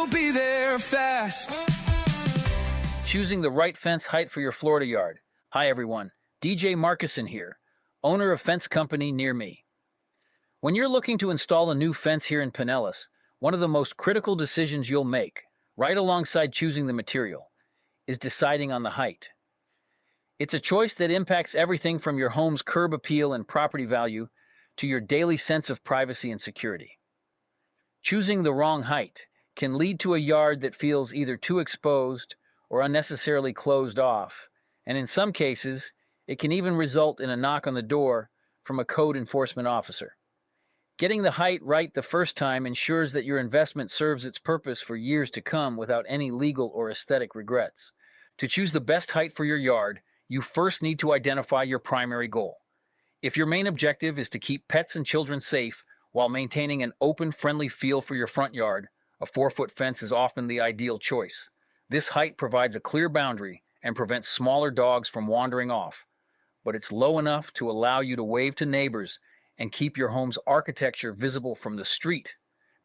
be there fast. Choosing the right fence height for your Florida yard. Hi everyone, DJ Marcussen here, owner of fence company near me. When you're looking to install a new fence here in Pinellas, one of the most critical decisions you'll make, right alongside choosing the material, is deciding on the height. It's a choice that impacts everything from your home's curb appeal and property value to your daily sense of privacy and security. Choosing the wrong height can lead to a yard that feels either too exposed or unnecessarily closed off, and in some cases, it can even result in a knock on the door from a code enforcement officer. Getting the height right the first time ensures that your investment serves its purpose for years to come without any legal or aesthetic regrets. To choose the best height for your yard, you first need to identify your primary goal. If your main objective is to keep pets and children safe while maintaining an open, friendly feel for your front yard, a 4-foot fence is often the ideal choice. This height provides a clear boundary and prevents smaller dogs from wandering off, but it's low enough to allow you to wave to neighbors and keep your home's architecture visible from the street.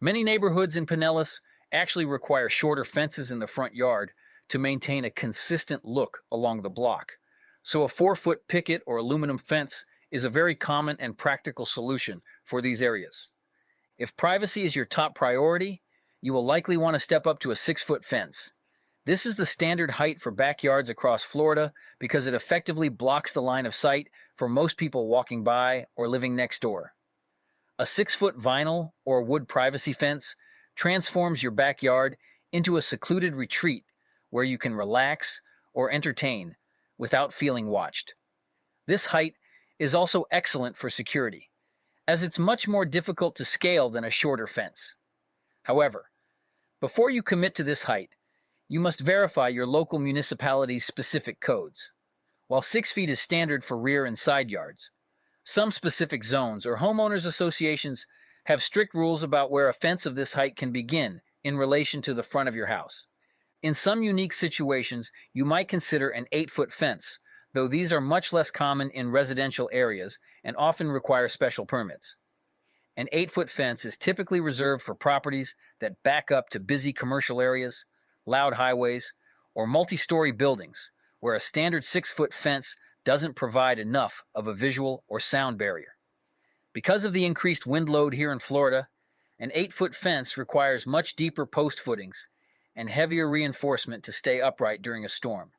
Many neighborhoods in Pinellas actually require shorter fences in the front yard to maintain a consistent look along the block. So a 4-foot picket or aluminum fence is a very common and practical solution for these areas. If privacy is your top priority, you will likely want to step up to a 6-foot fence. This is the standard height for backyards across Florida because it effectively blocks the line of sight for most people walking by or living next door. A 6-foot vinyl or wood privacy fence transforms your backyard into a secluded retreat where you can relax or entertain without feeling watched. This height is also excellent for security, as it's much more difficult to scale than a shorter fence. However, before you commit to this height, you must verify your local municipality's specific codes. While 6 feet is standard for rear and side yards, some specific zones or homeowners associations have strict rules about where a fence of this height can begin in relation to the front of your house. In some unique situations, you might consider an 8-foot fence, though these are much less common in residential areas and often require special permits. An 8-foot fence is typically reserved for properties that back up to busy commercial areas, loud highways, or multi-story buildings, where a standard 6-foot fence doesn't provide enough of a visual or sound barrier. Because of the increased wind load here in Florida, an 8-foot fence requires much deeper post footings and heavier reinforcement to stay upright during a storm.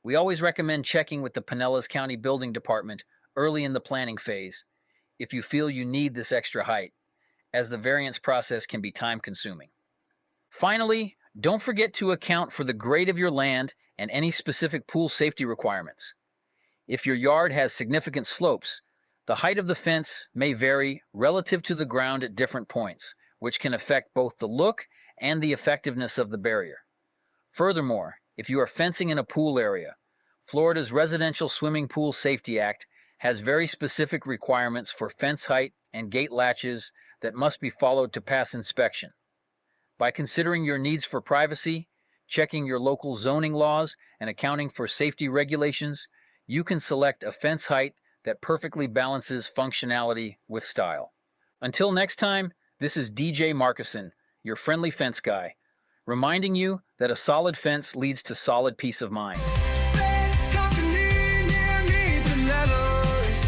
We always recommend checking with the Pinellas County Building Department early in the planning phase if you feel you need this extra height, as the variance process can be time-consuming. Finally, don't forget to account for the grade of your land and any specific pool safety requirements. If your yard has significant slopes, the height of the fence may vary relative to the ground at different points, which can affect both the look and the effectiveness of the barrier. Furthermore, if you are fencing in a pool area, Florida's Residential Swimming Pool Safety Act has very specific requirements for fence height and gate latches that must be followed to pass inspection. By considering your needs for privacy, checking your local zoning laws, and accounting for safety regulations, you can select a fence height that perfectly balances functionality with style. Until next time, this is DJ Marcussen, your friendly fence guy, reminding you that a solid fence leads to solid peace of mind. Fence company near me, Pinellas.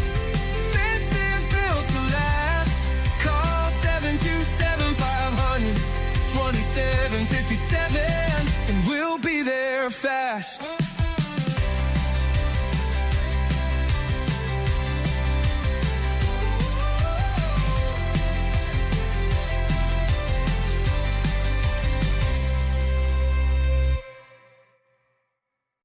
Fences built to last. Call 727-500-2757 and we'll be there fast.